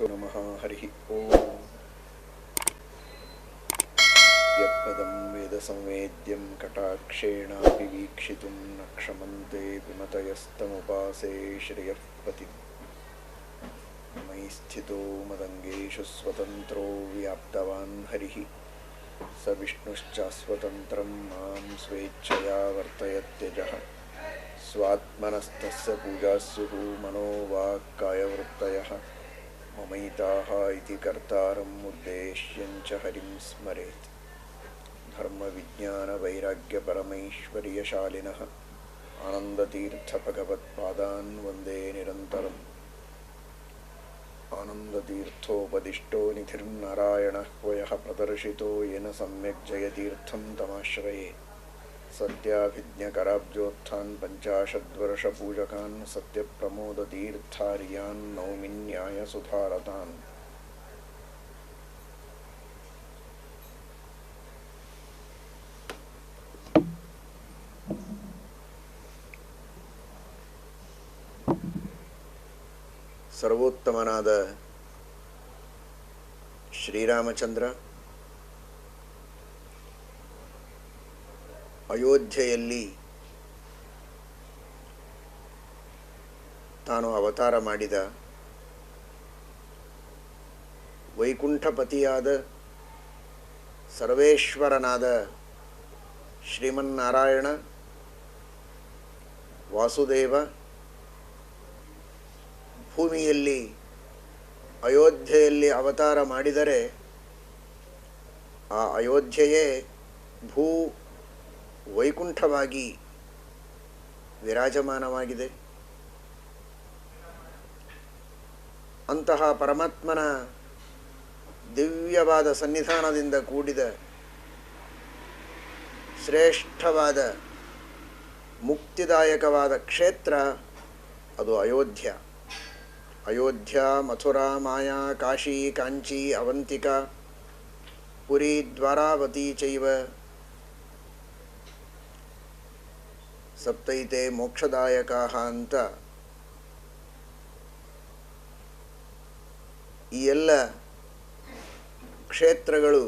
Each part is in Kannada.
ನಮಃ ಹರಿ ಓಂ. ಯತ್ಪದಂ ವೇದ ಸಂವೇದ್ಯಂ ಕಟಾಕ್ಷೇಣಾಪಿ ವೀಕ್ಷಿತುಂ ನ ಕ್ಷಮಂತೆ ವಿಮತಯಸ್ತಮುಪಾಸೇ ಶ್ರಿಯಃ ಪತಿ. ಮಯಿ ಸ್ಥಿತೋ ಮದಂಗೇಷು ಸ್ವತಂತ್ರೋ ವ್ಯಾಪ್ತವಾನ್ ಹರಿಃ ಸ ವಿಷ್ಣುಶ್ಚಾಸ್ವತಂತ್ರಂ ಮಾಂ ಸ್ವೇಚ್ಛಯಾ ವರ್ತಯತ್ಯಜಃ. ಸ್ವಾತ್ಮನಸ್ತಸ್ಯ ಪೂಜಾಸ್ಯುಃ ಮನೋ ವಾಕ್ಕಾಯವೃತ್ತಯಃ. ಮಮೈತಾಃ ಇತಿ ಕರ್ತಾರಂ ಉದ್ದೇಶ್ಯಂಚ ಹರಿಂ ಸ್ಮರೇತ್. ಧರ್ಮವಿಜ್ಞಾನವೈರಾಗ್ಯಪರಮೈಶ್ವರ್ಯಶಾಲಿನಃ ಆನಂದತೀರ್ಥಭಗವತ್ಪಾದಾನ್ ವಂದೇ ನಿರಂತರಂ. ಆನಂದತೀರ್ಥೋಪದಿಷ್ಟೋ ನಿಧಿರ್ನಾರಾಯಣಃ ವಯಃ ಪ್ರದರ್ಶಿತೋ ಯೇನ ಸಮ್ಯಕ್ ಜಯತೀರ್ಥಂ ತಮಾಶ್ರಯೇ. ಸತ್ಯಾಭಿಜ್ಞಕರಾಬ್ಜೋತ್ಥಾನ್ ಪಂಚಾಶದ್ವರ್ಷಪೂಜಕಾನ್ ಸತ್ಯಪ್ರಮೋದತೀರ್ಥಾರ್ಯಾನ್ ನೌಮಿ ನ್ಯಾಯಸುಧಾರತಾನ್. ಸರ್ವೋತ್ತಮನಾದ ಶ್ರೀರಾಮಚಂದ್ರ ಅಯೋಧ್ಯೆಯಲ್ಲಿ ತಾನು ಅವತಾರ ಮಾಡಿದ ವೈಕುಂಠಪತಿಯಾದ ಸರ್ವೇಶ್ವರನಾದ ಶ್ರೀಮನ್ನಾರಾಯಣ ವಾಸುದೇವ ಭೂಮಿಯಲ್ಲಿ ಅಯೋಧ್ಯೆಯಲ್ಲಿ ಅವತಾರ ಮಾಡಿದರೆ ಆ ಅಯೋಧ್ಯೆಯೇ ಭೂ ವೈಕುಂಠವಾಗಿ ವಿರಾಜಮಾನವಾಗಿದೆ. ಅಂತಹ ಪರಮಾತ್ಮನ ದಿವ್ಯವಾದ ಸನ್ನಿಧಾನದಿಂದ ಕೂಡಿದ ಶ್ರೇಷ್ಠವಾದ ಮುಕ್ತಿದಾಯಕವಾದ ಕ್ಷೇತ್ರ ಅದು ಅಯೋಧ್ಯ. ಅಯೋಧ್ಯ, ಮಥುರಾ, ಮಾಯಾ, ಕಾಶಿ, ಕಾಂಚಿ, ಅವಂತಿಕಾ, ಪುರಿ, ದ್ವಾರಾವತಿ ಚೈವ ಸಪ್ತೈತೆ ಮೋಕ್ಷದಾಯಕಾಃ ಅಂತ ಈ ಎಲ್ಲ ಕ್ಷೇತ್ರಗಳು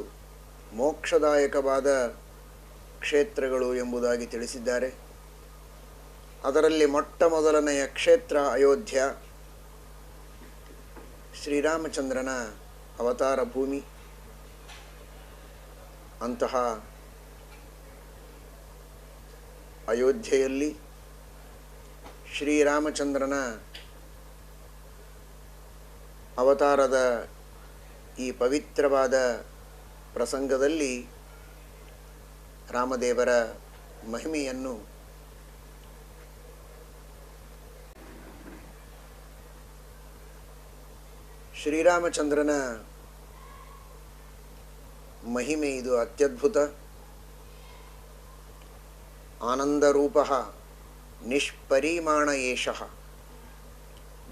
ಮೋಕ್ಷದಾಯಕವಾದ ಕ್ಷೇತ್ರಗಳು ಎಂಬುದಾಗಿ ತಿಳಿಸಿದ್ದಾರೆ. ಅದರಲ್ಲಿ ಮೊಟ್ಟ ಮೊದಲನೆಯ ಕ್ಷೇತ್ರ ಅಯೋಧ್ಯ, ಶ್ರೀರಾಮಚಂದ್ರನ ಅವತಾರ ಭೂಮಿ. ಅಂತಹ ಅಯೋಧ್ಯೆಯಲ್ಲಿ ಶ್ರೀರಾಮಚಂದ್ರನ ಅವತಾರದ ಈ ಪವಿತ್ರವಾದ ಪ್ರಸಂಗದಲ್ಲಿ ರಾಮದೇವರ ಮಹಿಮೆಯನ್ನು ಶ್ರೀರಾಮಚಂದ್ರನ ಮಹಿಮೆ ಇದು ಅತ್ಯದ್ಭುತ. ಆನಂದರೂಪಃ ನಿಷ್ಪರಿಮಾಣ ಏಷಃ.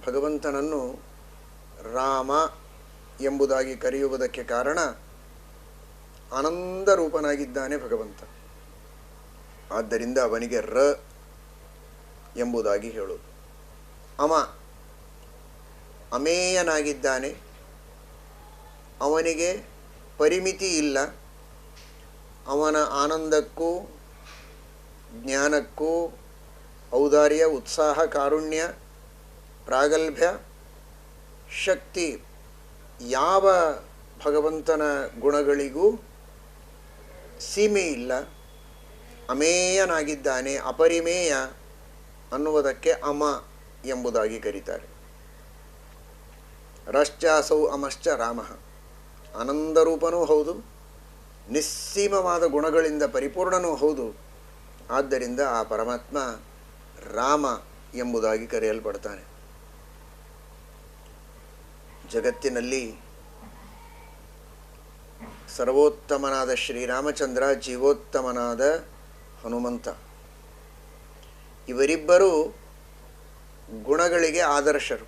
ಭಗವಂತನನ್ನು ರಾಮ ಎಂಬುದಾಗಿ ಕರೆಯುವುದಕ್ಕೆ ಕಾರಣ ಆನಂದರೂಪನಾಗಿದ್ದಾನೆ ಭಗವಂತ. ಆದ್ದರಿಂದ ಅವನಿಗೆ ರ ಎಂಬುದಾಗಿ ಹೇಳುವುದು. ಅಮೇಯನಾಗಿದ್ದಾನೆ, ಅವನಿಗೆ ಪರಿಮಿತಿ ಇಲ್ಲ. ಅವನ ಆನಂದಕ್ಕೂ ಜ್ಞಾನಕ್ಕೂ ಔದಾರ್ಯ, ಉತ್ಸಾಹ, ಕಾರುಣ್ಯ, ಪ್ರಾಗಲ್ಭ್ಯ, ಶಕ್ತಿ ಯಾವ ಭಗವಂತನ ಗುಣಗಳಿಗೂ ಸೀಮೆ ಇಲ್ಲ. ಅಮೇಯನಾಗಿದ್ದಾನೆ, ಅಪರಿಮೇಯ ಅನ್ನುವುದಕ್ಕೆ ಅಮ ಎಂಬುದಾಗಿ ಕರೀತಾರೆ. ರಶ್ಚಾಸೌ ಅಮಶ್ಚ ರಾಮ. ಆನಂದರೂಪನೂ ಹೌದು, ನಿಸ್ಸೀಮವಾದ ಗುಣಗಳಿಂದ ಪರಿಪೂರ್ಣನೂ ಹೌದು. ಆದ್ದರಿಂದ ಆ ಪರಮಾತ್ಮ ರಾಮ ಎಂಬುದಾಗಿ ಕರೆಯಲ್ಪಡ್ತಾನೆ. ಜಗತ್ತಿನಲ್ಲಿ ಸರ್ವೋತ್ತಮನಾದ ಶ್ರೀರಾಮಚಂದ್ರ, ಜೀವೋತ್ತಮನಾದ ಹನುಮಂತ, ಇವರಿಬ್ಬರೂ ಗುಣಗಳಿಗೆ ಆದರ್ಶರು.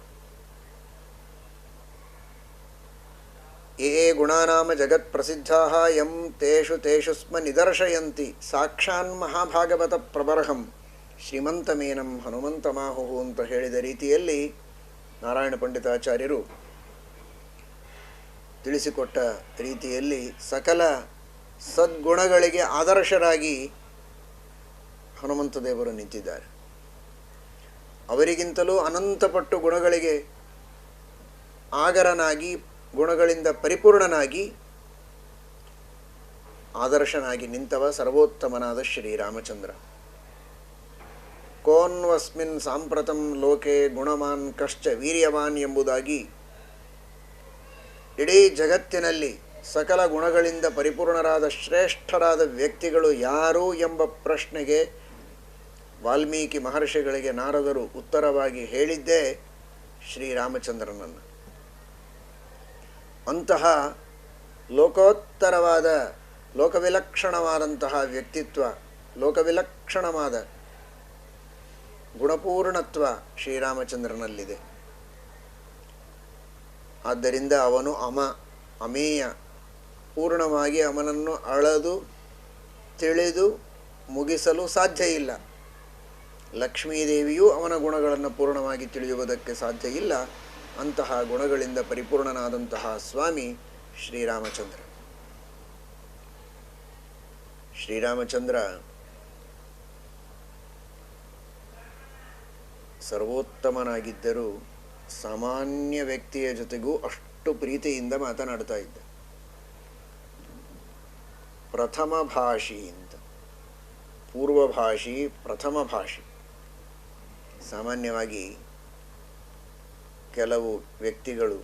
ಯೇ ಗುಣಾನಾಮ ಜಗತ್ ಪ್ರಸಿದ್ಧಾಃ ಯಂ ತೇಷು ತೇಷು ಸ್ಮ ನಿದರ್ಶಯಂತಿ ಸಾಕ್ಷಾನ್ ಮಹಾಭಾಗವತ ಪ್ರಬರ್ಹಂ ಶ್ರೀಮಂತಮೇನಂ ಹನುಮಂತಮಾಹುಹು ಅಂತ ಹೇಳಿದ ರೀತಿಯಲ್ಲಿ ನಾರಾಯಣ ಪಂಡಿತಾಚಾರ್ಯರು ತಿಳಿಸಿಕೊಟ್ಟ ರೀತಿಯಲ್ಲಿ ಸಕಲ ಸದ್ಗುಣಗಳಿಗೆ ಆದರ್ಶರಾಗಿ ಹನುಮಂತ ದೇವರು ನಿಂತಿದ್ದಾರೆ. ಅವರಿಗಿಂತಲೂ ಅನಂತಪಟ್ಟು ಗುಣಗಳಿಗೆ ಆಗರನಾಗಿ, ಗುಣಗಳಿಂದ ಪರಿಪೂರ್ಣನಾಗಿ, ಆದರ್ಶನಾಗಿ ನಿಂತವ ಸರ್ವೋತ್ತಮನಾದ ಶ್ರೀರಾಮಚಂದ್ರ. ಕೋನ್ವಸ್ಮಿನ್ ಸಾಂಪ್ರತಂ ಲೋಕೆ ಗುಣಮಾನ್ ಕಶ್ಚ ವೀರ್ಯವಾನ್ ಎಂಬುದಾಗಿ ಇಡೀ ಜಗತ್ತಿನಲ್ಲಿ ಸಕಲ ಗುಣಗಳಿಂದ ಪರಿಪೂರ್ಣರಾದ ಶ್ರೇಷ್ಠರಾದ ವ್ಯಕ್ತಿಗಳು ಯಾರು ಎಂಬ ಪ್ರಶ್ನೆಗೆ ವಾಲ್ಮೀಕಿ ಮಹರ್ಷಿಗಳಿಗೆ ನಾರದರು ಉತ್ತರವಾಗಿ ಹೇಳಿದ್ದೇ ಶ್ರೀರಾಮಚಂದ್ರನನ್ನು. ಅಂತಹ ಲೋಕೋತ್ತರವಾದ, ಲೋಕವಿಲಕ್ಷಣವಾದಂತಹ ವ್ಯಕ್ತಿತ್ವ, ಲೋಕವಿಲಕ್ಷಣವಾದ ಗುಣಪೂರ್ಣತ್ವ ಶ್ರೀರಾಮಚಂದ್ರನಲ್ಲಿದೆ. ಆದ್ದರಿಂದ ಅವನು ಅಮೇಯ, ಪೂರ್ಣವಾಗಿ ಅವನನ್ನು ಅಳದು ತಿಳಿದು ಮುಗಿಸಲು ಸಾಧ್ಯ ಇಲ್ಲ. ಲಕ್ಷ್ಮೀದೇವಿಯೂ ಅವನ ಗುಣಗಳನ್ನು ಪೂರ್ಣವಾಗಿ ತಿಳಿಯುವುದಕ್ಕೆ ಸಾಧ್ಯ ಇಲ್ಲ. ಅಂತಹ ಗುಣಗಳಿಂದ ಪರಿಪೂರ್ಣನಾದಂತಹ ಸ್ವಾಮಿ ಶ್ರೀರಾಮಚಂದ್ರ. ಶ್ರೀರಾಮಚಂದ್ರ ಸರ್ವೋತ್ತಮನಾಗಿದ್ದರೂ ಸಾಮಾನ್ಯ ವ್ಯಕ್ತಿಯ ಜೊತೆಗೂ ಅಷ್ಟು ಪ್ರೀತಿಯಿಂದ ಮಾತನಾಡ್ತಾ ಇದ್ದ. ಪ್ರಥಮ ಭಾಷಿ ಅಂತ, ಪೂರ್ವಭಾಷಿ, ಪ್ರಥಮ ಭಾಷಿ. ಸಾಮಾನ್ಯವಾಗಿ ಕೆಲವು ವ್ಯಕ್ತಿಗಳು,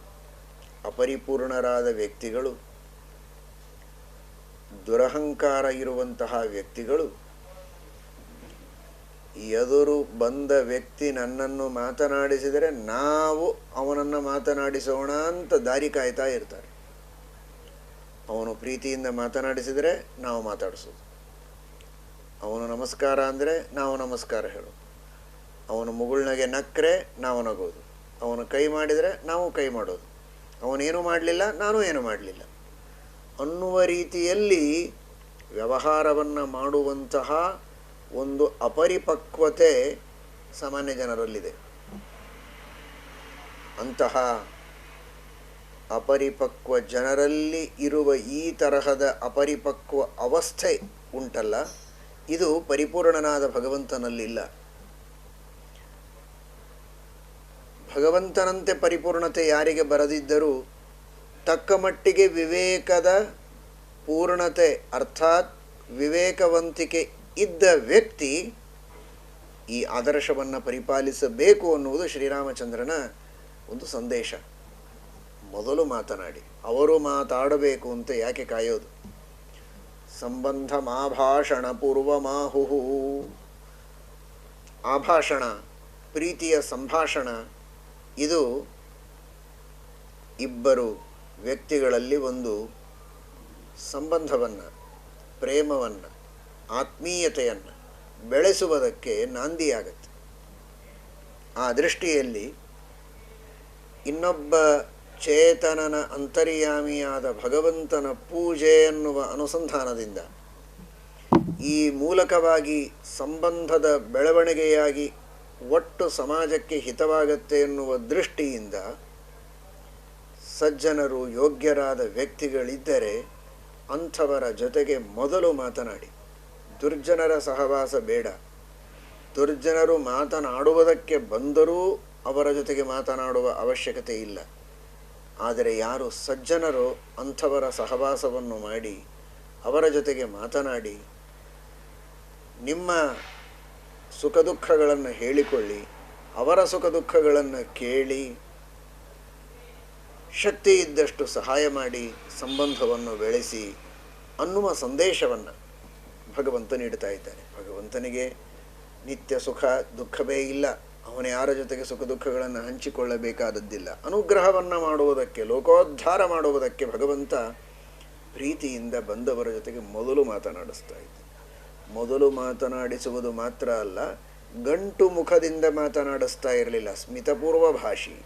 ಅಪರಿಪೂರ್ಣರಾದ ವ್ಯಕ್ತಿಗಳು, ದುರಹಂಕಾರ ಇರುವಂತಹ ವ್ಯಕ್ತಿಗಳು, ಎದುರು ಬಂದ ವ್ಯಕ್ತಿ ನನ್ನನ್ನು ಮಾತನಾಡಿಸಿದರೆ ನಾವು ಅವನನ್ನು ಮಾತನಾಡಿಸೋಣ ಅಂತ ದಾರಿ ಕಾಯ್ತಾ ಇರ್ತಾರೆ. ಅವನು ಪ್ರೀತಿಯಿಂದ ಮಾತನಾಡಿಸಿದರೆ ನಾವು ಮಾತಾಡಿಸೋದು, ಅವನು ನಮಸ್ಕಾರ ಅಂದರೆ ನಾವು ನಮಸ್ಕಾರ ಹೇಳೋದು, ಅವನು ಮುಗುಳ್ನಗೆ ನಕ್ಕರೆ ನಾವು ನಗೋದು, ಅವನು ಕೈ ಮಾಡಿದರೆ ನಾವು ಕೈ ಮಾಡೋದು, ಅವನೇನು ಮಾಡಲಿಲ್ಲ ನಾನು ಏನು ಮಾಡಲಿಲ್ಲ ಅನ್ನುವ ರೀತಿಯಲ್ಲಿ ವ್ಯವಹಾರವನ್ನು ಮಾಡುವಂತಹ ಒಂದು ಅಪರಿಪಕ್ವತೆ ಸಾಮಾನ್ಯ ಜನರಲ್ಲಿದೆ. ಅಂತಹ ಅಪರಿಪಕ್ವ ಜನರಲ್ಲಿ ಇರುವ ಈ ತರಹದ ಅಪರಿಪಕ್ವ ಅವಸ್ಥೆ ಉಂಟಲ್ಲ, ಇದು ಪರಿಪೂರ್ಣನಾದ ಭಗವಂತನಲ್ಲಿಲ್ಲ. ಭಗವಂತನಂತೆ ಪರಿಪೂರ್ಣತೆ ಯಾರಿಗೆ ಬರದಿದ್ದರೂ ತಕ್ಕ ಮಟ್ಟಿಗೆ ವಿವೇಕದ ಪೂರ್ಣತೆ ಅರ್ಥಾತ್ ವಿವೇಕವಂತಿಕೆ ಇದ್ದ ವ್ಯಕ್ತಿ ಈ ಆದರ್ಶವನ್ನು ಪರಿಪಾಲಿಸಬೇಕು ಅನ್ನುವುದು ಶ್ರೀರಾಮಚಂದ್ರನ ಒಂದು ಸಂದೇಶ. ಮೊದಲು ಮಾತನಾಡಿ, ಅವರು ಮಾತಾಡಬೇಕು ಅಂತ ಯಾಕೆ ಕಾಯೋದು? ಸಂಬಂಧ ಮಾಭಾಷಣ ಪೂರ್ವಮಾಹುಹು. ಆಭಾಷಣ, ಪ್ರೀತಿಯ ಸಂಭಾಷಣ, ಇದು ಇಬ್ಬರು ವ್ಯಕ್ತಿಗಳಲ್ಲಿ ಒಂದು ಸಂಬಂಧವನ್ನು, ಪ್ರೇಮವನ್ನು, ಆತ್ಮೀಯತೆಯನ್ನು ಬೆಳೆಸುವುದಕ್ಕೆ ನಾಂದಿಯಾಗತ್ತೆ. ಆ ದೃಷ್ಟಿಯಲ್ಲಿ ಇನ್ನೊಬ್ಬ ಚೇತನನ ಅಂತರ್ಯಾಮಿಯಾದ ಭಗವಂತನ ಪೂಜೆ ಎನ್ನುವ ಅನುಸಂಧಾನದಿಂದ ಈ ಮೂಲಕವಾಗಿ ಸಂಬಂಧದ ಬೆಳವಣಿಗೆಯಾಗಿ ಒಟ್ಟು ಸಮಾಜಕ್ಕೆ ಹಿತವಾಗತ್ತೆ ಎನ್ನುವ ದೃಷ್ಟಿಯಿಂದ ಸಜ್ಜನರು, ಯೋಗ್ಯರಾದ ವ್ಯಕ್ತಿಗಳಿದ್ದರೆ ಅಂಥವರ ಜೊತೆಗೆ ಮೊದಲು ಮಾತನಾಡಿ. ದುರ್ಜನರ ಸಹವಾಸ ಬೇಡ. ದುರ್ಜನರು ಮಾತನಾಡುವುದಕ್ಕೆ ಬಂದರೂ ಅವರ ಜೊತೆಗೆ ಮಾತನಾಡುವ ಅವಶ್ಯಕತೆ ಇಲ್ಲ. ಆದರೆ ಯಾರು ಸಜ್ಜನರೋ ಅಂಥವರ ಸಹವಾಸವನ್ನು ಮಾಡಿ ಅವರ ಜೊತೆಗೆ ಮಾತನಾಡಿ ನಿಮ್ಮ ಸುಖ ದುಃಖಗಳನ್ನು ಹೇಳಿಕೊಳ್ಳಿ, ಅವರ ಸುಖ ದುಃಖಗಳನ್ನು ಕೇಳಿ, ಶಕ್ತಿ ಇದ್ದಷ್ಟು ಸಹಾಯ ಮಾಡಿ ಸಂಬಂಧವನ್ನು ಬೆಳೆಸಿ ಅನ್ನುವ ಸಂದೇಶವನ್ನು ಭಗವಂತ ನೀಡ್ತಾ ಇದ್ದಾನೆ. ಭಗವಂತನಿಗೆ ನಿತ್ಯ ಸುಖ ದುಃಖವೇ ಇಲ್ಲ. ಅವನು ಯಾರ ಜೊತೆಗೆ ಸುಖ ದುಃಖಗಳನ್ನು ಹಂಚಿಕೊಳ್ಳಬೇಕಾದದ್ದಿಲ್ಲ. ಅನುಗ್ರಹವನ್ನು ಮಾಡುವುದಕ್ಕೆ, ಲೋಕೋದ್ಧಾರ ಮಾಡುವುದಕ್ಕೆ ಭಗವಂತ ಪ್ರೀತಿಯಿಂದ ಬಂದವರ ಜೊತೆಗೆ ಮೊದಲು ಮಾತನಾಡಿಸ್ತಾ ಇದ್ದ. ಮೊದಲು ಮಾತನಾಡಿಸುವುದು ಮಾತ್ರ ಅಲ್ಲ, ಗಂಟು ಮುಖದಿಂದ ಮಾತನಾಡಿಸ್ತಾ ಇರಲಿಲ್ಲ. ಸ್ಮಿತಪೂರ್ವ ಭಾಷಿ,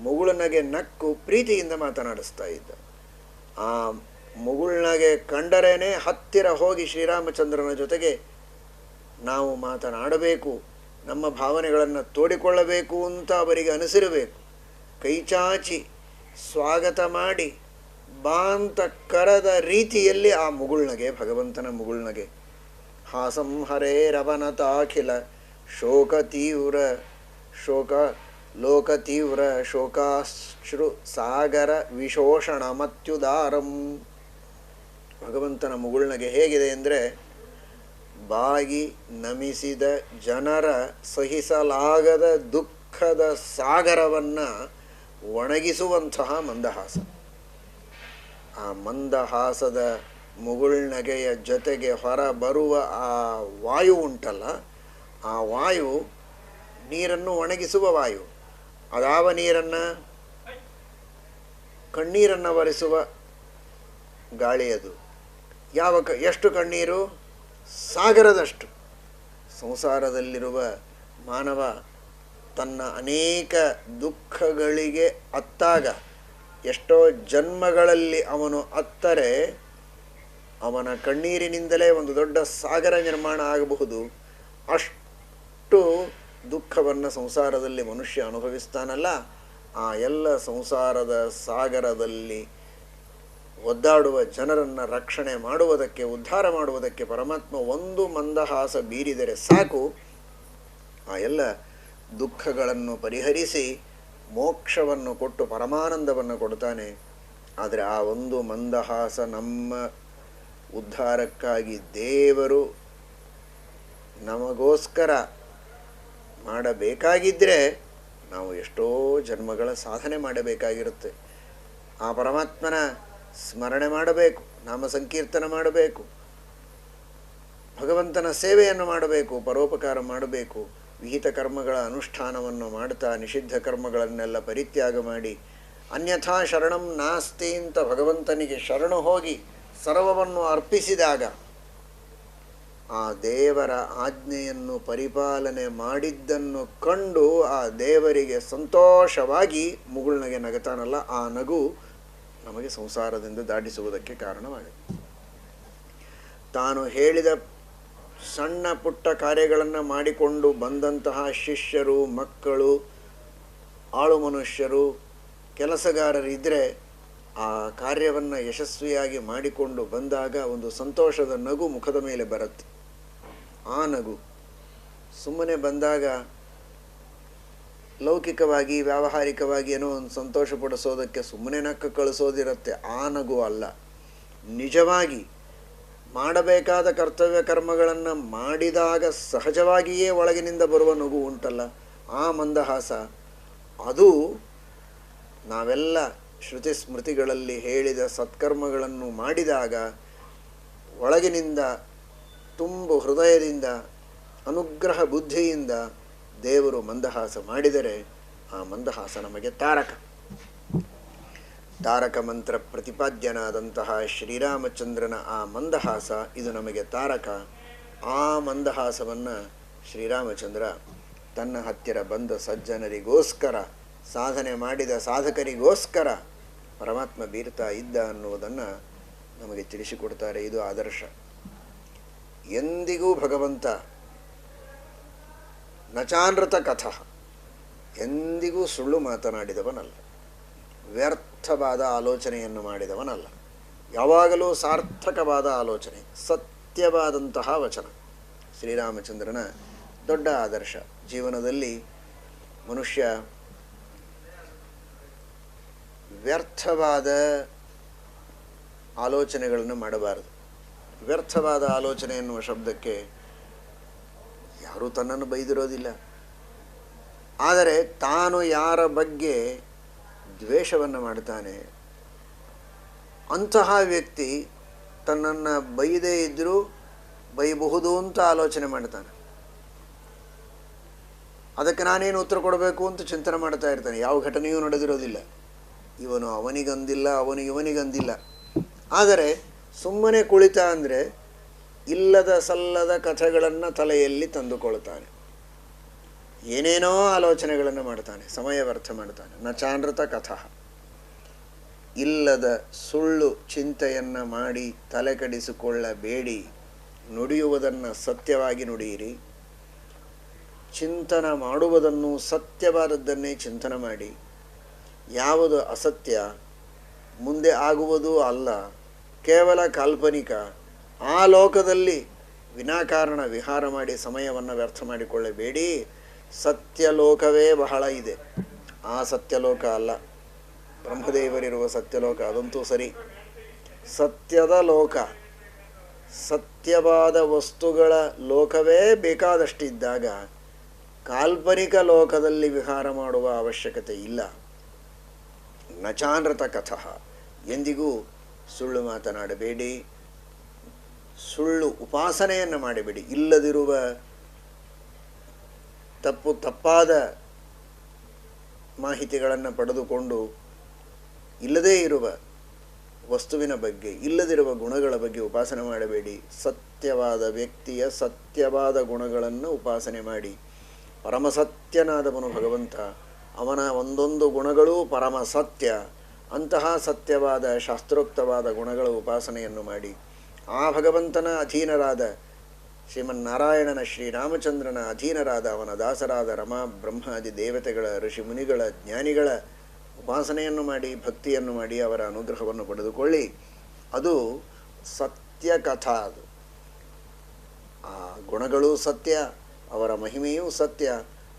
ಮುಗುಳ್ನಗೆ ನಕ್ಕು ಪ್ರೀತಿಯಿಂದ ಮಾತನಾಡಿಸ್ತಾ ಇದ್ದ. ಆ ಮುಗುಳ್ನಗೆ ಕಂಡರೇನೆ ಹತ್ತಿರ ಹೋಗಿ ಶ್ರೀರಾಮಚಂದ್ರನ ಜೊತೆಗೆ ನಾವು ಮಾತನಾಡಬೇಕು, ನಮ್ಮ ಭಾವನೆಗಳನ್ನು ತೋಡಿಕೊಳ್ಳಬೇಕು ಅಂತ ಅವರಿಗೆ ಅನಿಸಿರಬೇಕು. ಕೈಚಾಚಿ ಸ್ವಾಗತ ಮಾಡಿ ಬಾ ಅಂತ ಕರೆದ ರೀತಿಯಲ್ಲಿ ಆ ಮುಗುಳ್ನಗೆ, ಭಗವಂತನ ಮುಗುಳ್ನಗೆ. ಹಾಸಂಹರೇರವನತಾಖಿಲ ಶೋಕ ತೀವ್ರ ಶೋಕ ಲೋಕ ತೀವ್ರ ಶೋಕಾಶ್ರು ಸಾಗರ ವಿಶೋಷಣ ಮತ್ಯುದಾರಂ. ಭಗವಂತನ ಮುಗುಳ್ನಗೆ ಹೇಗಿದೆ ಅಂದರೆ, ಬಾಗಿ ನಮಿಸಿದ ಜನರ ಸಹಿಸಲಾಗದ ದುಃಖದ ಸಾಗರವನ್ನು ಒಣಗಿಸುವಂತಹ ಮಂದಹಾಸ. ಆ ಮಂದಹಾಸದ ಮುಗುಳ್ನಗೆಯ ಜೊತೆಗೆ ಹೊರ ಬರುವ ಆ ವಾಯು ಉಂಟಲ್ಲ, ಆ ವಾಯು ನೀರನ್ನು ಒಣಗಿಸುವ ವಾಯು. ಅದಾವ ನೀರನ್ನು, ಕಣ್ಣೀರನ್ನು ಒರೆಸುವ ಗಾಳಿ ಅದು. ಎಷ್ಟು ಕಣ್ಣೀರು? ಸಾಗರದಷ್ಟು. ಸಂಸಾರದಲ್ಲಿರುವ ಮಾನವ ತನ್ನ ಅನೇಕ ದುಃಖಗಳಿಗೆ ಅತ್ತಾಗ, ಎಷ್ಟೋ ಜನ್ಮಗಳಲ್ಲಿ ಅವನು ಅತ್ತರೆ ಅವನ ಕಣ್ಣೀರಿನಿಂದಲೇ ಒಂದು ದೊಡ್ಡ ಸಾಗರ ನಿರ್ಮಾಣ ಆಗಬಹುದು. ಅಷ್ಟು ದುಃಖವನ್ನು ಸಂಸಾರದಲ್ಲಿ ಮನುಷ್ಯ ಅನುಭವಿಸ್ತಾನಲ್ಲ, ಆ ಎಲ್ಲ ಸಂಸಾರದ ಸಾಗರದಲ್ಲಿ ಒದ್ದಾಡುವ ಜನರನ್ನು ರಕ್ಷಣೆ ಮಾಡುವುದಕ್ಕೆ, ಉದ್ಧಾರ ಮಾಡುವುದಕ್ಕೆ ಪರಮಾತ್ಮ ಒಂದು ಮಂದಹಾಸ ಬೀರಿದರೆ ಸಾಕು, ಆ ಎಲ್ಲ ದುಃಖಗಳನ್ನು ಪರಿಹರಿಸಿ ಮೋಕ್ಷವನ್ನು ಕೊಟ್ಟು ಪರಮಾನಂದವನ್ನು ಕೊಡ್ತಾನೆ. ಆದರೆ ಆ ಒಂದು ಮಂದಹಾಸ ನಮ್ಮ ಉದ್ಧಾರಕ್ಕಾಗಿ ದೇವರು ನಮಗೋಸ್ಕರ ಮಾಡಬೇಕಾಗಿದ್ದರೆ ನಾವು ಎಷ್ಟೋ ಜನ್ಮಗಳ ಸಾಧನೆ ಮಾಡಬೇಕಾಗಿರುತ್ತೆ. ಆ ಪರಮಾತ್ಮನ ಸ್ಮರಣೆ ಮಾಡಬೇಕು, ನಾಮ ಸಂಕೀರ್ತನ ಮಾಡಬೇಕು, ಭಗವಂತನ ಸೇವೆಯನ್ನು ಮಾಡಬೇಕು, ಪರೋಪಕಾರ ಮಾಡಬೇಕು, ವಿಹಿತ ಕರ್ಮಗಳ ಅನುಷ್ಠಾನವನ್ನು ಮಾಡ್ತಾ ನಿಷಿದ್ಧ ಕರ್ಮಗಳನ್ನೆಲ್ಲ ಪರಿತ್ಯಾಗ ಮಾಡಿ ಅನ್ಯಥಾ ಶರಣಂ ನಾಸ್ತಿ ಅಂತ ಭಗವಂತನಿಗೆ ಶರಣು ಹೋಗಿ ಸರ್ವವನ್ನು ಅರ್ಪಿಸಿದಾಗ ಆ ದೇವರ ಆಜ್ಞೆಯನ್ನು ಪರಿಪಾಲನೆ ಮಾಡಿದ್ದನ್ನು ಕಂಡು ಆ ದೇವರಿಗೆ ಸಂತೋಷವಾಗಿ ಮುಗುಳ್ನಗೆ ನಗತಾನಲ್ಲ, ಆ ನಗು ನಮಗೆ ಸಂಸಾರದಿಂದ ದಾಟಿಸುವುದಕ್ಕೆ ಕಾರಣವಾಗಿದೆ. ತಾನು ಹೇಳಿದ ಸಣ್ಣ ಪುಟ್ಟ ಕಾರ್ಯಗಳನ್ನು ಮಾಡಿಕೊಂಡು ಬಂದಂತಹ ಶಿಷ್ಯರು, ಮಕ್ಕಳು, ಆಳು ಮನುಷ್ಯರು, ಕೆಲಸಗಾರರಿದ್ದರೆ ಆ ಕಾರ್ಯವನ್ನು ಯಶಸ್ವಿಯಾಗಿ ಮಾಡಿಕೊಂಡು ಬಂದಾಗ ಒಂದು ಸಂತೋಷದ ನಗು ಮುಖದ ಮೇಲೆ ಬರುತ್ತೆ. ಆ ನಗು ಸುಮ್ಮನೆ ಬಂದಾಗ ಲೌಕಿಕವಾಗಿ ವ್ಯಾವಹಾರಿಕವಾಗಿ ಏನೋ ಒಂದು ಸಂತೋಷ ಪಡಿಸೋದಕ್ಕೆ ಸುಮ್ಮನೆ ನಕ್ಕ ಕಳಿಸೋದಿರುತ್ತೆ. ಆ ನಗು ಅಲ್ಲ, ನಿಜವಾಗಿ ಮಾಡಬೇಕಾದ ಕರ್ತವ್ಯ ಕರ್ಮಗಳನ್ನು ಮಾಡಿದಾಗ ಸಹಜವಾಗಿಯೇ ಒಳಗಿನಿಂದ ಬರುವ ನಗು ಉಂಟಲ್ಲ, ಆ ಮಂದಹಾಸ, ಅದು ನಾವೆಲ್ಲ ಶ್ರುತಿ ಸ್ಮೃತಿಗಳಲ್ಲಿ ಹೇಳಿದ ಸತ್ಕರ್ಮಗಳನ್ನು ಮಾಡಿದಾಗ ಒಳಗಿನಿಂದ ತುಂಬು ಹೃದಯದಿಂದ ಅನುಗ್ರಹ ಬುದ್ಧಿಯಿಂದ ದೇವರು ಮಂದಹಾಸ ಮಾಡಿದರೆ ಆ ಮಂದಹಾಸ ನಮಗೆ ತಾರಕ. ತಾರಕ ಮಂತ್ರ ಪ್ರತಿಪಾದ್ಯನಾದಂತಹ ಶ್ರೀರಾಮಚಂದ್ರನ ಆ ಮಂದಹಾಸ ಇದು ನಮಗೆ ತಾರಕ. ಆ ಮಂದಹಾಸವನ್ನು ಶ್ರೀರಾಮಚಂದ್ರ ತನ್ನ ಹತ್ತಿರ ಬಂದ ಸಜ್ಜನರಿಗೋಸ್ಕರ, ಸಾಧನೆ ಮಾಡಿದ ಸಾಧಕರಿಗೋಸ್ಕರ ಪರಮಾತ್ಮ ಬೀರ್ತಾ ಇದ್ದ ಅನ್ನುವುದನ್ನು ನಮಗೆ ತಿಳಿಸಿಕೊಡ್ತಾರೆ. ಇದು ಆದರ್ಶ. ಎಂದಿಗೂ ಭಗವಂತ ನಚಾನೃತ ಕಥಃ, ಎಂದಿಗೂ ಸುಳ್ಳು ಮಾತನಾಡಿದವನಲ್ಲ, ವ್ಯರ್ಥವಾದ ಆಲೋಚನೆಯನ್ನು ಮಾಡಿದವನಲ್ಲ. ಯಾವಾಗಲೂ ಸಾರ್ಥಕವಾದ ಆಲೋಚನೆ, ಸತ್ಯವಾದಂತಹ ವಚನ ಶ್ರೀರಾಮಚಂದ್ರನ ದೊಡ್ಡ ಆದರ್ಶ. ಜೀವನದಲ್ಲಿ ಮನುಷ್ಯ ವ್ಯರ್ಥವಾದ ಆಲೋಚನೆಗಳನ್ನು ಮಾಡಬಾರದು. ವ್ಯರ್ಥವಾದ ಆಲೋಚನೆ ಎನ್ನುವ ಶಬ್ದಕ್ಕೆ ಯಾರೂ ತನ್ನನ್ನು ಬೈದಿರೋದಿಲ್ಲ. ಆದರೆ ತಾನು ಯಾರ ಬಗ್ಗೆ ದ್ವೇಷವನ್ನು ಮಾಡ್ತಾನೆ ಅಂತಹ ವ್ಯಕ್ತಿ ತನ್ನನ್ನು ಬೈದೇ ಇದ್ದರೂ ಬೈಬಹುದು ಅಂತ ಆಲೋಚನೆ ಮಾಡ್ತಾನೆ. ಅದಕ್ಕೆ ನಾನೇನು ಉತ್ತರ ಕೊಡಬೇಕು ಅಂತ ಚಿಂತನೆ ಮಾಡ್ತಾ ಇರ್ತಾನೆ. ಯಾವ ಘಟನೆಯೂ ನಡೆದಿರೋದಿಲ್ಲ, ಇವನು ಅವನಿಗಂದಿಲ್ಲ, ಅವನು ಇವನಿಗಂದಿಲ್ಲ. ಆದರೆ ಸುಮ್ಮನೆ ಕುಳಿತ ಅಂದರೆ ಇಲ್ಲದ ಸಲ್ಲದ ಕಥೆಗಳನ್ನು ತಲೆಯಲ್ಲಿ ತಂದುಕೊಳ್ತಾನೆ, ಏನೇನೋ ಆಲೋಚನೆಗಳನ್ನು ಮಾಡ್ತಾನೆ, ಸಮಯ ವ್ಯರ್ಥ ಮಾಡ್ತಾನೆ. ನಚಾನೃತ ಕಥಃ, ಇಲ್ಲದ ಸುಳ್ಳು ಚಿಂತೆಯನ್ನು ಮಾಡಿ ತಲೆ ಕೆಡಿಸಿಕೊಳ್ಳಬೇಡಿ. ನುಡಿಯುವುದನ್ನು ಸತ್ಯವಾಗಿ ನುಡಿಯಿರಿ, ಚಿಂತನ ಮಾಡುವುದನ್ನು ಸತ್ಯವಾದದ್ದನ್ನೇ ಚಿಂತನೆ ಮಾಡಿ. ಯಾವುದು ಅಸತ್ಯ, ಮುಂದೆ ಆಗುವುದೂ ಅಲ್ಲ, ಕೇವಲ ಕಾಲ್ಪನಿಕ. ಆ ಲೋಕದಲ್ಲಿ ವಿನಾಕಾರಣ ವಿಹಾರ ಮಾಡಿ ಸಮಯವನ್ನು ವ್ಯರ್ಥ ಮಾಡಿಕೊಳ್ಳಬೇಡಿ. ಸತ್ಯಲೋಕವೇ ಬಹಳ ಇದೆ. ಆ ಸತ್ಯಲೋಕ ಅಲ್ಲ, ಬ್ರಹ್ಮದೇವರಿರುವ ಸತ್ಯಲೋಕ ಅದಂತೂ ಸರಿ. ಸತ್ಯದ ಲೋಕ, ಸತ್ಯವಾದ ವಸ್ತುಗಳ ಲೋಕವೇ ಬೇಕಾದಷ್ಟಿದ್ದಾಗ ಕಾಲ್ಪನಿಕ ಲೋಕದಲ್ಲಿ ವಿಹಾರ ಮಾಡುವ ಅವಶ್ಯಕತೆ ಇಲ್ಲ. ನಚಾನೃತ ಕಥಃ, ಎಂದಿಗೂ ಸುಳ್ಳು ಮಾತನಾಡಬೇಡಿ, ಸುಳ್ಳು ಉಪಾಸನೆಯನ್ನು ಮಾಡಬೇಡಿ. ಇಲ್ಲದಿರುವ ತಪ್ಪಾದ ಮಾಹಿತಿಗಳನ್ನು ಪಡೆದುಕೊಂಡು ಇಲ್ಲದೇ ಇರುವ ವಸ್ತುವಿನ ಬಗ್ಗೆ, ಇಲ್ಲದಿರುವ ಗುಣಗಳ ಬಗ್ಗೆ ಉಪಾಸನೆ ಮಾಡಬೇಡಿ. ಸತ್ಯವಾದ ವ್ಯಕ್ತಿಯ ಸತ್ಯವಾದ ಗುಣಗಳನ್ನು ಉಪಾಸನೆ ಮಾಡಿ. ಪರಮಸತ್ಯನಾದವನು ಭಗವಂತ, ಅವನ ಒಂದೊಂದು ಗುಣಗಳೂ ಪರಮ ಸತ್ಯ. ಅಂತಹ ಸತ್ಯವಾದ ಶಾಸ್ತ್ರೋಕ್ತವಾದ ಗುಣಗಳ ಉಪಾಸನೆಯನ್ನು ಮಾಡಿ ಆ ಭಗವಂತನ ಅಧೀನರಾದ ಶ್ರೀಮನ್ನಾರಾಯಣನ ಶ್ರೀರಾಮಚಂದ್ರನ ಅಧೀನರಾದ ಅವನ ದಾಸರಾದ ರಮಾ ಬ್ರಹ್ಮಾದಿ ದೇವತೆಗಳ ಋಷಿ ಮುನಿಗಳ ಜ್ಞಾನಿಗಳ ಉಪಾಸನೆಯನ್ನು ಮಾಡಿ, ಭಕ್ತಿಯನ್ನು ಮಾಡಿ ಅವರ ಅನುಗ್ರಹವನ್ನು ಪಡೆದುಕೊಳ್ಳಿ. ಅದು ಸತ್ಯ ಕಥಾ. ಅದು ಆ ಗುಣಗಳೂ ಸತ್ಯ, ಅವರ ಮಹಿಮೆಯೂ ಸತ್ಯ.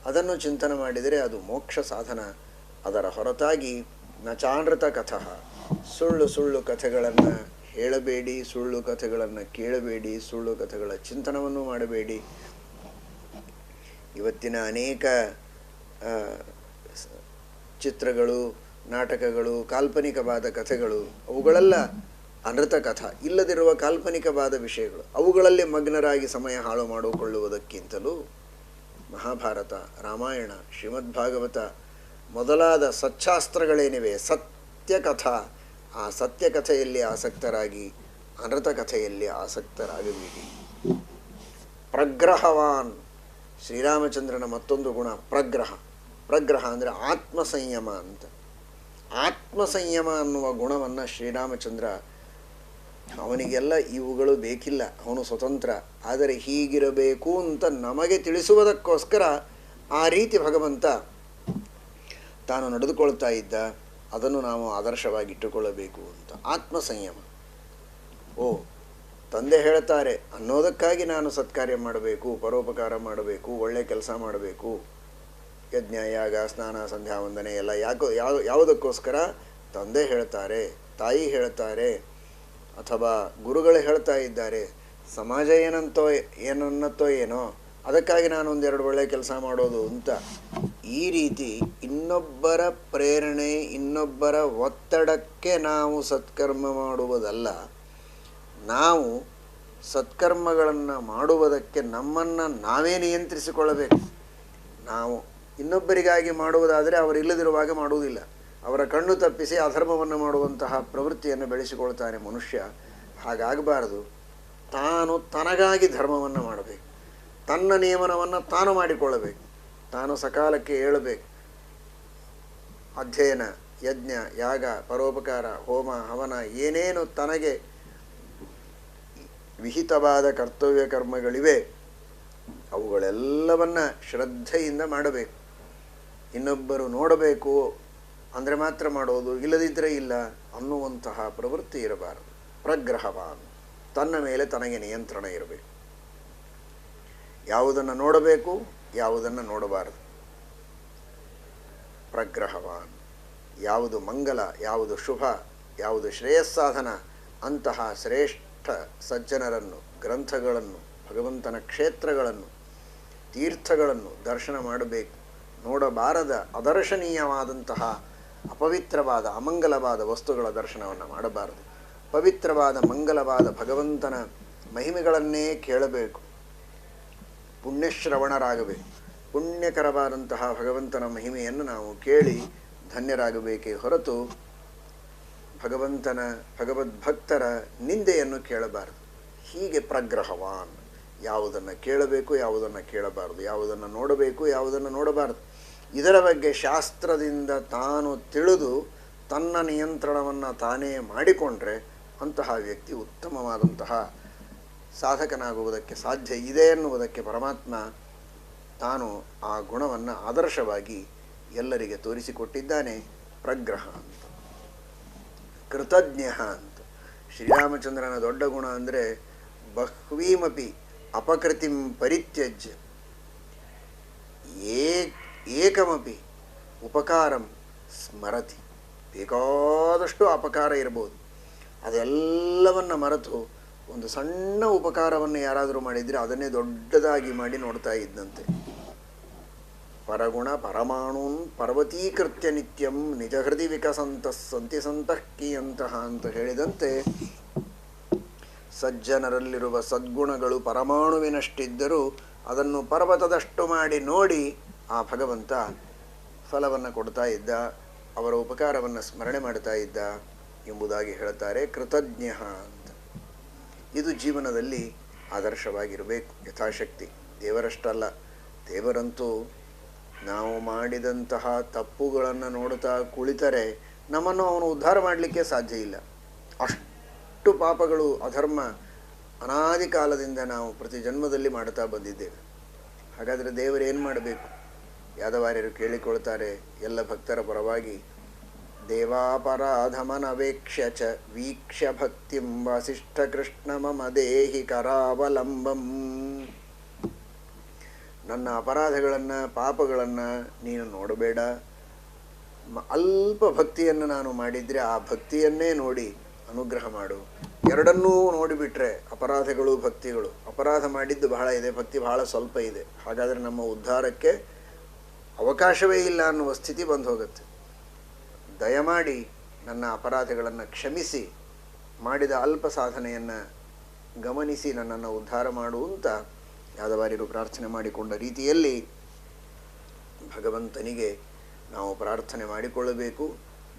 ಅದನ್ನು ಚಿಂತನೆ ಮಾಡಿದರೆ ಅದು ಮೋಕ್ಷ ಸಾಧನ. ಅದರ ಹೊರತಾಗಿ ನಚಾನೃತ ಕಥಃ, ಸುಳ್ಳು ಕಥೆಗಳನ್ನು ಹೇಳಬೇಡಿ, ಸುಳ್ಳು ಕಥೆಗಳನ್ನು ಕೇಳಬೇಡಿ, ಸುಳ್ಳು ಕಥೆಗಳ ಚಿಂತನವನ್ನು ಮಾಡಬೇಡಿ. ಇವತ್ತಿನ ಅನೇಕ ಚಿತ್ರಗಳು, ನಾಟಕಗಳು, ಕಾಲ್ಪನಿಕವಾದ ಕಥೆಗಳು, ಅವುಗಳೆಲ್ಲ ಅನೃತ ಕಥಾ, ಇಲ್ಲದಿರುವ ಕಾಲ್ಪನಿಕವಾದ ವಿಷಯಗಳು. ಅವುಗಳಲ್ಲಿ ಮಗ್ನರಾಗಿ ಸಮಯ ಹಾಳು ಮಾಡಿಕೊಳ್ಳುವುದಕ್ಕಿಂತಲೂ ಮಹಾಭಾರತ, ರಾಮಾಯಣ, ಶ್ರೀಮದ್ಭಾಗವತ ಮೊದಲಾದ ಸಚ್ಚಾಸ್ತ್ರಗಳೇನಿವೆ, ಸತ್ಯಕಥಾ, ಆ ಸತ್ಯಕಥೆಯಲ್ಲಿ ಆಸಕ್ತರಾಗಿ ಅನೃತ ಕಥೆಯಲ್ಲಿ ಆಸಕ್ತರಾಗಬೇಡಿ. ಪ್ರಗ್ರಹವಾನ್, ಶ್ರೀರಾಮಚಂದ್ರನ ಮತ್ತೊಂದು ಗುಣ ಪ್ರಗ್ರಹ. ಪ್ರಗ್ರಹ ಅಂದರೆ ಆತ್ಮಸಂಯಮ ಅಂತ. ಆತ್ಮಸಂಯಮ ಅನ್ನುವ ಗುಣವನ್ನು ಶ್ರೀರಾಮಚಂದ್ರ, ಅವನಿಗೆಲ್ಲ ಇವುಗಳು ಬೇಕಿಲ್ಲ, ಅವನು ಸ್ವತಂತ್ರ. ಆದರೆ ಹೀಗಿರಬೇಕು ಅಂತ ನಮಗೆ ತಿಳಿಸುವುದಕ್ಕೋಸ್ಕರ ಆ ರೀತಿ ಭಗವಂತ ತಾನು ನಡೆದುಕೊಳ್ತಾ ಇದ್ದ. ಅದನ್ನು ನಾವು ಆದರ್ಶವಾಗಿಟ್ಟುಕೊಳ್ಳಬೇಕು ಅಂತ. ಆತ್ಮಸಂಯಮ. ತಂದೆ ಹೇಳ್ತಾರೆ ಅನ್ನೋದಕ್ಕಾಗಿ ನಾನು ಸತ್ಕಾರ್ಯ ಮಾಡಬೇಕು, ಪರೋಪಕಾರ ಮಾಡಬೇಕು, ಒಳ್ಳೆ ಕೆಲಸ ಮಾಡಬೇಕು, ಯಜ್ಞ ಯಾಗ ಸ್ನಾನ ಸಂಧ್ಯಾ ವಂದನೆ ಎಲ್ಲ ಯಾವುದಕ್ಕೋಸ್ಕರ? ತಂದೆ ಹೇಳ್ತಾರೆ, ತಾಯಿ ಹೇಳ್ತಾರೆ, ಅಥವಾ ಗುರುಗಳು ಹೇಳ್ತಾ ಇದ್ದಾರೆ, ಸಮಾಜ ಏನನ್ನತ್ತೋ ಏನೋ, ಅದಕ್ಕಾಗಿ ನಾನು ಒಂದೆರಡು ಒಳ್ಳೆ ಕೆಲಸ ಮಾಡೋದು ಅಂತ. ಈ ರೀತಿ ಇನ್ನೊಬ್ಬರ ಪ್ರೇರಣೆ, ಇನ್ನೊಬ್ಬರ ಒತ್ತಡಕ್ಕೆ ನಾವು ಸತ್ಕರ್ಮ ಮಾಡುವುದಲ್ಲ. ನಾವು ಸತ್ಕರ್ಮಗಳನ್ನು ಮಾಡುವುದಕ್ಕೆ ನಮ್ಮನ್ನು ನಾವೇ ನಿಯಂತ್ರಿಸಿಕೊಳ್ಳಬೇಕು. ನಾವು ಇನ್ನೊಬ್ಬರಿಗಾಗಿ ಮಾಡುವುದಾದರೆ ಅವರಿಲ್ಲದಿರುವಾಗ ಮಾಡುವುದಿಲ್ಲ. ಅವರ ಕಣ್ಣು ತಪ್ಪಿಸಿ ಅಧರ್ಮವನ್ನು ಮಾಡುವಂತಹ ಪ್ರವೃತ್ತಿಯನ್ನು ಬೆಳೆಸಿಕೊಳ್ತಾನೆ ಮನುಷ್ಯ. ಹಾಗಾಗಬಾರದು. ತಾನು ತನಗಾಗಿ ಧರ್ಮವನ್ನು ಮಾಡಬೇಕು, ತನ್ನ ನಿಯಮನವನ್ನು ತಾನು ಮಾಡಿಕೊಳ್ಳಬೇಕು, ತಾನು ಸಕಾಲಕ್ಕೆ ಏಳಬೇಕು. ಅಧ್ಯಯನ, ಯಜ್ಞ, ಯಾಗ, ಪರೋಪಕಾರ, ಹೋಮ, ಹವನ, ಏನೇನು ತನಗೆ ವಿಹಿತವಾದ ಕರ್ತವ್ಯ ಕರ್ಮಗಳಿವೆ ಅವುಗಳೆಲ್ಲವನ್ನು ಶ್ರದ್ಧೆಯಿಂದ ಮಾಡಬೇಕು. ಇನ್ನೊಬ್ಬರು ನೋಡಬೇಕು ಅಂದರೆ ಮಾತ್ರ ಮಾಡೋದು, ಇಲ್ಲದಿದ್ದರೆ ಇಲ್ಲ ಅನ್ನುವಂತಹ ಪ್ರವೃತ್ತಿ ಇರಬಾರದು. ಪ್ರಗ್ರಹವಾನ್, ತನ್ನ ಮೇಲೆ ತನಗೆ ನಿಯಂತ್ರಣ ಇರಬೇಕು. ಯಾವುದನ್ನು ನೋಡಬೇಕು, ಯಾವುದನ್ನು ನೋಡಬಾರದು. ಪ್ರಗ್ರಹವಾನ್, ಯಾವುದು ಮಂಗಲ, ಯಾವುದು ಶುಭ, ಯಾವುದು ಶ್ರೇಯಸ್ಸಾಧನ ಅಂತಹ ಶ್ರೇಷ್ಠ ಸಜ್ಜನರನ್ನು, ಗ್ರಂಥಗಳನ್ನು, ಭಗವಂತನ ಕ್ಷೇತ್ರಗಳನ್ನು, ತೀರ್ಥಗಳನ್ನು ದರ್ಶನ ಮಾಡಬೇಕು. ನೋಡಬಾರದ ಅದರ್ಶನೀಯವಾದಂತಹ ಅಪವಿತ್ರವಾದ ಅಮಂಗಲವಾದ ವಸ್ತುಗಳ ದರ್ಶನವನ್ನು ಮಾಡಬಾರದು. ಪವಿತ್ರವಾದ ಮಂಗಲವಾದ ಭಗವಂತನ ಮಹಿಮೆಗಳನ್ನೇ ಕೇಳಬೇಕು. ಪುಣ್ಯಶ್ರವಣರಾಗಬೇಕು. ಪುಣ್ಯಕರವಾದಂತಹ ಭಗವಂತನ ಮಹಿಮೆಯನ್ನು ನಾವು ಕೇಳಿ ಧನ್ಯರಾಗಬೇಕೇ ಹೊರತು ಭಗವದ್ಭಕ್ತರ ನಿಂದೆಯನ್ನು ಕೇಳಬಾರದು. ಹೀಗೆ ಪ್ರಗ್ರಹವಾನ್, ಯಾವುದನ್ನು ಕೇಳಬೇಕು, ಯಾವುದನ್ನು ಕೇಳಬಾರದು, ಯಾವುದನ್ನು ನೋಡಬೇಕು, ಯಾವುದನ್ನು ನೋಡಬಾರದು, ಇದರ ಬಗ್ಗೆ ಶಾಸ್ತ್ರದಿಂದ ತಾನು ತಿಳಿದು ತನ್ನ ನಿಯಂತ್ರಣವನ್ನು ತಾನೇ ಮಾಡಿಕೊಂಡ್ರೆ ಅಂತಹ ವ್ಯಕ್ತಿ ಉತ್ತಮವಾದಂತಹ ಸಾಧಕನಾಗುವುದಕ್ಕೆ ಸಾಧ್ಯ ಇದೆ ಎನ್ನುವುದಕ್ಕೆ ಪರಮಾತ್ಮ ತಾನು ಆ ಗುಣವನ್ನು ಆದರ್ಶವಾಗಿ ಎಲ್ಲರಿಗೆ ತೋರಿಸಿಕೊಟ್ಟಿದ್ದಾನೆ. ಪ್ರಗ್ರಹ ಅಂತ. ಕೃತಜ್ಞ ಅಂತ. ಶ್ರೀರಾಮಚಂದ್ರನ ದೊಡ್ಡ ಗುಣ ಅಂದರೆ ಬಹ್ವೀಮಪಿ ಅಪಕೃತಿಂ ಪರಿತ್ಯಜ್ಯ ಏಕಮಪಿ ಉಪಕಾರಂ ಸ್ಮರತಿ. ಬೇಕಾದಷ್ಟು ಅಪಕಾರ ಇರ್ಬೋದು, ಅದೆಲ್ಲವನ್ನು ಮರೆತು ಒಂದು ಸಣ್ಣ ಉಪಕಾರವನ್ನು ಯಾರಾದರೂ ಮಾಡಿದರೆ ಅದನ್ನೇ ದೊಡ್ಡದಾಗಿ ಮಾಡಿ ನೋಡ್ತಾ ಇದ್ದಂತೆ. ಪರಗುಣ ಪರಮಾಣೂನ್ ಪರ್ವತೀಕೃತ್ಯ ನಿತ್ಯಂ ನಿಜ ಹೃದಯ ವಿಕಸಂತ ಸಂತಿ ಸಂತಃ ಕೀಯಂತಹ ಅಂತ ಹೇಳಿದಂತೆ, ಸಜ್ಜನರಲ್ಲಿರುವ ಸದ್ಗುಣಗಳು ಪರಮಾಣುವಿನಷ್ಟಿದ್ದರೂ ಅದನ್ನು ಪರ್ವತದಷ್ಟು ಮಾಡಿ ನೋಡಿ ಆ ಭಗವಂತ ಫಲವನ್ನು ಕೊಡ್ತಾ ಇದ್ದ, ಅವರ ಉಪಕಾರವನ್ನು ಸ್ಮರಣೆ ಮಾಡ್ತಾ ಇದ್ದ ಎಂಬುದಾಗಿ ಹೇಳ್ತಾರೆ. ಕೃತಜ್ಞ ಅಂತ. ಇದು ಜೀವನದಲ್ಲಿ ಆದರ್ಶವಾಗಿರಬೇಕು ಯಥಾಶಕ್ತಿ. ದೇವರಷ್ಟಲ್ಲ, ದೇವರಂತೂ ನಾವು ಮಾಡಿದಂತಹ ತಪ್ಪುಗಳನ್ನು ನೋಡ್ತಾ ಕುಳಿತರೆ ನಮ್ಮನ್ನು ಅವನು ಉದ್ಧಾರ ಮಾಡಲಿಕ್ಕೆ ಸಾಧ್ಯ ಇಲ್ಲ. ಅಷ್ಟು ಪಾಪಗಳು, ಅಧರ್ಮ ಅನಾದಿ ಕಾಲದಿಂದ ನಾವು ಪ್ರತಿ ಜನ್ಮದಲ್ಲಿ ಮಾಡ್ತಾ ಬಂದಿದ್ದೇವೆ. ಹಾಗಾದರೆ ದೇವರೇನು ಮಾಡಬೇಕು? ಯಾದವಾರ್ಯರು ಕೇಳಿಕೊಳ್ತಾರೆ ಎಲ್ಲ ಭಕ್ತರ ಪರವಾಗಿ, ದೇವಾಪರಾಧಮನವೇಕ್ಷ್ಯ ಚ ವೀಕ್ಷ್ಯ ಭಕ್ತಿಂ ವಾಸಿಷ್ಠ ಕೃಷ್ಣ ಮಮ ದೇಹಿ ಕರಾವಲಂಬಂ. ನನ್ನ ಅಪರಾಧಗಳನ್ನು ಪಾಪಗಳನ್ನು ನೀನು ನೋಡಬೇಡ, ಅಲ್ಪ ಭಕ್ತಿಯನ್ನು ನಾನು ಮಾಡಿದರೆ ಆ ಭಕ್ತಿಯನ್ನೇ ನೋಡಿ ಅನುಗ್ರಹ ಮಾಡು. ಎರಡನ್ನೂ ನೋಡಿಬಿಟ್ರೆ ಅಪರಾಧಗಳು ಭಕ್ತಿಗಳು, ಅಪರಾಧ ಮಾಡಿದ್ದು ಬಹಳ ಇದೆ, ಭಕ್ತಿ ಬಹಳ ಸ್ವಲ್ಪ ಇದೆ, ಹಾಗಾದರೆ ನಮ್ಮ ಉದ್ಧಾರಕ್ಕೆ ಅವಕಾಶವೇ ಇಲ್ಲ ಅನ್ನುವ ಸ್ಥಿತಿ ಬಂದು ಹೋಗುತ್ತೆ. ದಯಮಾಡಿ ನನ್ನ ಅಪರಾಧಗಳನ್ನು ಕ್ಷಮಿಸಿ ಮಾಡಿದ ಅಲ್ಪ ಸಾಧನೆಯನ್ನು ಗಮನಿಸಿ ನನ್ನನ್ನು ಉದ್ಧಾರ ಮಾಡು ಅಂತ ಯಾದವಾರ್ಯರು ಪ್ರಾರ್ಥನೆ ಮಾಡಿಕೊಂಡ ರೀತಿಯಲ್ಲಿ ಭಗವಂತನಿಗೆ ನಾವು ಪ್ರಾರ್ಥನೆ ಮಾಡಿಕೊಳ್ಳಬೇಕು.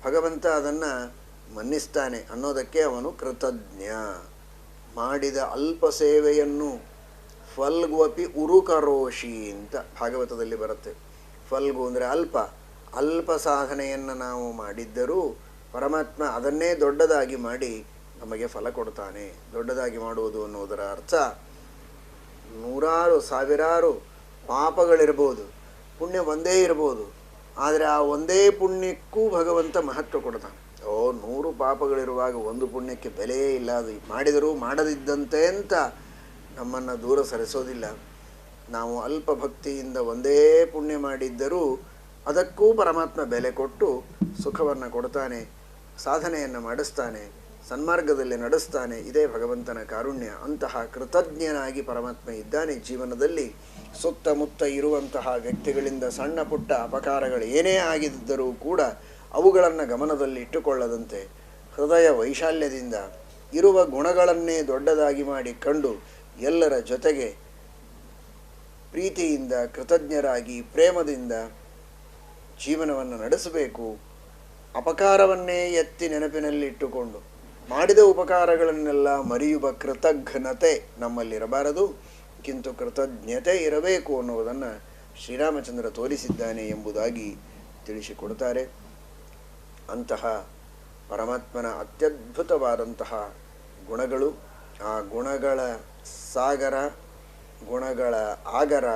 ಭಗವಂತ ಅದನ್ನು ಮನ್ನಿಸ್ತಾನೆ ಅನ್ನೋದಕ್ಕೆ ಅವನು ಕೃತಜ್ಞ. ಮಾಡಿದ ಅಲ್ಪ ಸೇವೆಯನ್ನು ಫಲ್ಗುವಪಿ ಉರುಕರೋಷಿ ಅಂತ ಭಾಗವತದಲ್ಲಿ ಬರುತ್ತೆ. ಫಲ್ಗು ಅಂದರೆ ಅಲ್ಪ, ಅಲ್ಪ ಸಾಧನೆಯನ್ನು ನಾವು ಮಾಡಿದ್ದರೂ ಪರಮಾತ್ಮ ಅದನ್ನೇ ದೊಡ್ಡದಾಗಿ ಮಾಡಿ ನಮಗೆ ಫಲ ಕೊಡ್ತಾನೆ. ದೊಡ್ಡದಾಗಿ ಮಾಡುವುದು ಅನ್ನೋದರ ಅರ್ಥ ನೂರಾರು ಸಾವಿರಾರು ಪಾಪಗಳಿರ್ಬೋದು, ಪುಣ್ಯ ಒಂದೇ ಇರ್ಬೋದು, ಆದರೆ ಆ ಒಂದೇ ಪುಣ್ಯಕ್ಕೂ ಭಗವಂತ ಮಹತ್ವ ಕೊಡ್ತಾನೆ. 100 ಪಾಪಗಳಿರುವಾಗ ಒಂದು ಪುಣ್ಯಕ್ಕೆ ಬೆಲೆಯೇ ಇಲ್ಲ, ಅದು ಮಾಡಿದರೂ ಮಾಡದಿದ್ದಂತೆ ಅಂತ ನಮ್ಮನ್ನು ದೂರ ಸರಿಸೋದಿಲ್ಲ. ನಾವು ಅಲ್ಪ ಭಕ್ತಿಯಿಂದ ಒಂದೇ ಪುಣ್ಯ ಮಾಡಿದ್ದರೂ ಅದಕ್ಕೂ ಪರಮಾತ್ಮ ಬೆಲೆ ಕೊಟ್ಟು ಸುಖವನ್ನು ಕೊಡ್ತಾನೆ, ಸಾಧನೆಯನ್ನು ಮಾಡಿಸ್ತಾನೆ, ಸನ್ಮಾರ್ಗದಲ್ಲಿ ನಡೆಸ್ತಾನೆ. ಇದೇ ಭಗವಂತನ ಕಾರುಣ್ಯ. ಅಂತಹ ಕೃತಜ್ಞನಾಗಿ ಪರಮಾತ್ಮ ಇದ್ದಾನೆ ಜೀವನದಲ್ಲಿ. ಸುತ್ತಮುತ್ತ ಇರುವಂತಹ ವ್ಯಕ್ತಿಗಳಿಂದ ಸಣ್ಣ ಪುಟ್ಟ ಅಪಕಾರಗಳು ಏನೇ ಆಗಿದ್ದರೂ ಕೂಡ ಅವುಗಳನ್ನು ಗಮನದಲ್ಲಿ ಇಟ್ಟುಕೊಳ್ಳದಂತೆ ಹೃದಯ ವೈಶಾಲ್ಯದಿಂದ ಇರುವ ಗುಣಗಳನ್ನೇ ದೊಡ್ಡದಾಗಿ ಮಾಡಿ ಕಂಡು ಎಲ್ಲರ ಜೊತೆಗೆ ಪ್ರೀತಿಯಿಂದ ಕೃತಜ್ಞರಾಗಿ ಪ್ರೇಮದಿಂದ ಜೀವನವನ್ನು ನಡೆಸಬೇಕು. ಅಪಕಾರವನ್ನೇ ಎತ್ತಿ ನೆನಪಿನಲ್ಲಿಟ್ಟುಕೊಂಡು ಮಾಡಿದ ಉಪಕಾರಗಳನ್ನೆಲ್ಲ ಮರೆಯುವ ಕೃತಜ್ಞತೆ ನಮ್ಮಲ್ಲಿರಬಾರದು, ಕಿಂತು ಕೃತಜ್ಞತೆ ಇರಬೇಕು ಅನ್ನುವುದನ್ನು ಶ್ರೀರಾಮಚಂದ್ರ ತೋರಿಸಿದ್ದಾನೆ ಎಂಬುದಾಗಿ ತಿಳಿಸಿಕೊಡ್ತಾರೆ. ಅಂತಹ ಪರಮಾತ್ಮನ ಅತ್ಯದ್ಭುತವಾದಂತಹ ಗುಣಗಳು, ಆ ಗುಣಗಳ ಸಾಗರ, ಗುಣಗಳ ಆಗರ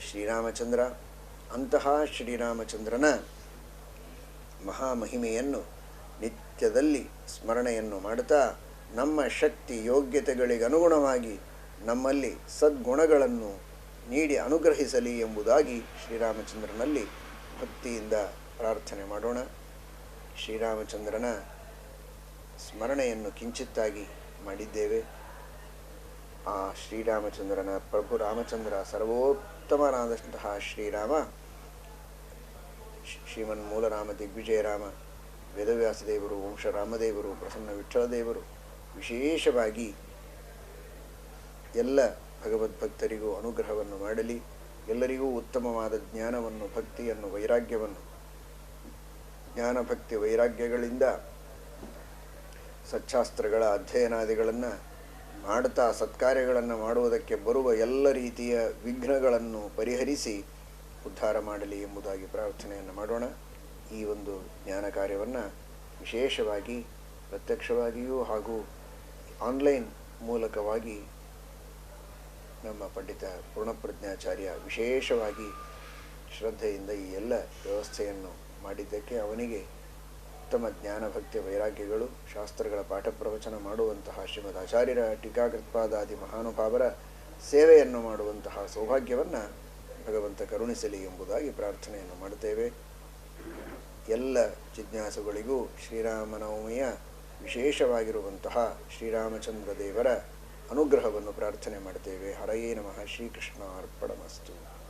ಶ್ರೀರಾಮಚಂದ್ರ. ಅಂತಹ ಶ್ರೀರಾಮಚಂದ್ರನ ಮಹಾಮಹಿಮೆಯನ್ನು ನಿತ್ಯದಲ್ಲಿ ಸ್ಮರಣೆಯನ್ನು ಮಾಡುತ್ತಾ ನಮ್ಮ ಶಕ್ತಿ ಯೋಗ್ಯತೆಗಳಿಗನುಗುಣವಾಗಿ ನಮ್ಮಲ್ಲಿ ಸದ್ಗುಣಗಳನ್ನು ನೀಡಿ ಅನುಗ್ರಹಿಸಲಿ ಎಂಬುದಾಗಿ ಶ್ರೀರಾಮಚಂದ್ರನಲ್ಲಿ ಭಕ್ತಿಯಿಂದ ಪ್ರಾರ್ಥನೆ ಮಾಡೋಣ. ಶ್ರೀರಾಮಚಂದ್ರನ ಸ್ಮರಣೆಯನ್ನು ಕಿಂಚಿತ್ತಾಗಿ ಮಾಡಿದ್ದೇವೆ. ಆ ಶ್ರೀರಾಮಚಂದ್ರನ ಪ್ರಭು ರಾಮಚಂದ್ರ ಸರ್ವೋತ್ತಮನಾದಂತಹ ಶ್ರೀರಾಮ, ಶ್ರೀಮನ್ಮೂಲರಾಮ ದಿಗ್ವಿಜಯರಾಮ, ವೇದವ್ಯಾಸದೇವರು, ವಂಶರಾಮದೇವರು, ಪ್ರಸನ್ನ ವಿಠ್ಠಲದೇವರು ವಿಶೇಷವಾಗಿ ಎಲ್ಲ ಭಗವದ್ಭಕ್ತರಿಗೂ ಅನುಗ್ರಹವನ್ನು ಮಾಡಲಿ. ಎಲ್ಲರಿಗೂ ಉತ್ತಮವಾದ ಜ್ಞಾನವನ್ನು, ಭಕ್ತಿಯನ್ನು, ವೈರಾಗ್ಯವನ್ನು, ಜ್ಞಾನ ಭಕ್ತಿ ವೈರಾಗ್ಯಗಳಿಂದ ಸಚ್ಚಾಸ್ತ್ರಗಳ ಅಧ್ಯಯನಾದಿಗಳನ್ನು ಮಾಡುತ್ತಾ ಸತ್ಕಾರ್ಯಗಳನ್ನು ಮಾಡುವುದಕ್ಕೆ ಬರುವ ಎಲ್ಲ ರೀತಿಯ ವಿಘ್ನಗಳನ್ನು ಪರಿಹರಿಸಿ ಉದ್ಧಾರ ಮಾಡಲಿ ಎಂಬುದಾಗಿ ಪ್ರಾರ್ಥನೆಯನ್ನು ಮಾಡೋಣ. ಈ ಒಂದು ಜ್ಞಾನ ಕಾರ್ಯವನ್ನು ವಿಶೇಷವಾಗಿ ಪ್ರತ್ಯಕ್ಷವಾಗಿಯೂ ಹಾಗೂ ಆನ್ಲೈನ್ ಮೂಲಕವಾಗಿ ನಮ್ಮ ಪಂಡಿತ ಪೂರ್ಣಪ್ರಜ್ಞಾಚಾರ್ಯ ವಿಶೇಷವಾಗಿ ಶ್ರದ್ಧೆಯಿಂದ ಈ ಎಲ್ಲ ವ್ಯವಸ್ಥೆಯನ್ನು ಮಾಡಿದ್ದಕ್ಕೆ ಅವನಿಗೆ ಉತ್ತಮ ಜ್ಞಾನ ಭಕ್ತಿ ವೈರಾಗ್ಯಗಳು, ಶಾಸ್ತ್ರಗಳ ಪಾಠ ಪ್ರವಚನ ಮಾಡುವಂತಹ ಶ್ರೀಮದ್ ಆಚಾರ್ಯರ ಟೀಕಾಕೃತ್ಪಾದಾದಿ ಮಹಾನುಭಾವರ ಸೇವೆಯನ್ನು ಮಾಡುವಂತಹ ಸೌಭಾಗ್ಯವನ್ನು ಭಗವಂತ ಕರುಣಿಸಲಿ ಎಂಬುದಾಗಿ ಪ್ರಾರ್ಥನೆಯನ್ನು ಮಾಡುತ್ತೇವೆ. ಎಲ್ಲ ಜಿಜ್ಞಾಸುಗಳಿಗೂ ಶ್ರೀರಾಮನವಮಿಯ ವಿಶೇಷವಾಗಿರುವಂತಹ ಶ್ರೀರಾಮಚಂದ್ರ ದೇವರ ಅನುಗ್ರಹವನ್ನು ಪ್ರಾರ್ಥನೆ ಮಾಡುತ್ತೇವೆ. ಹರಯೇ ನಮಃ. ಶ್ರೀಕೃಷ್ಣ ಅರ್ಪಣಮಸ್ತು.